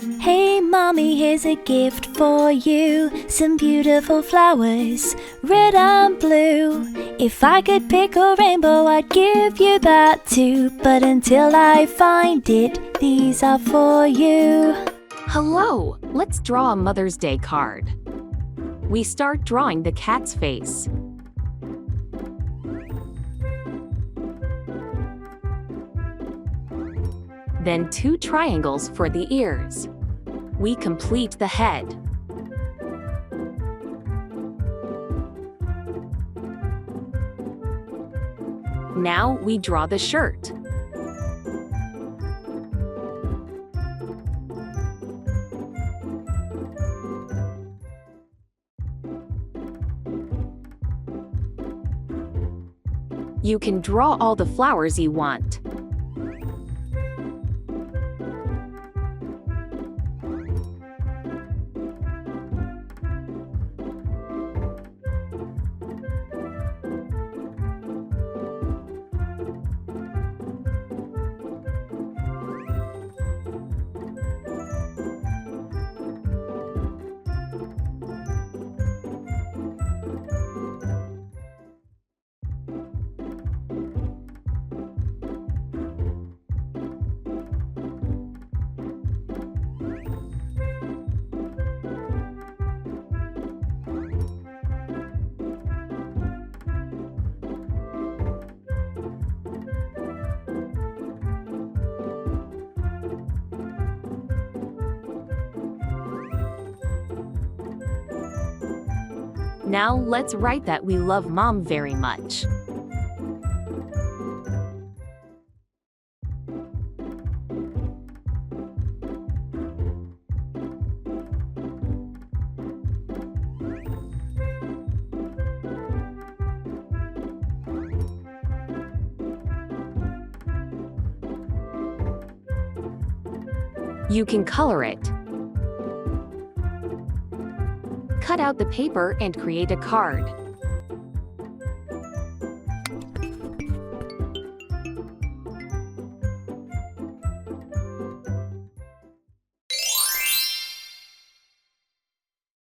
Hey mommy, here's a gift for you. Some beautiful flowers, red and blue. If I could pick a rainbow, I'd give you that too. But until I find it, these are for you. Hello! Let's draw a Mother's Day card. We start drawing the cat's face. Then 2 triangles for the ears. We complete the head. Now we draw the shirt. You can draw all the flowers you want. Now let's write that we love Mom very much. You can color it. Cut out the paper and create a card.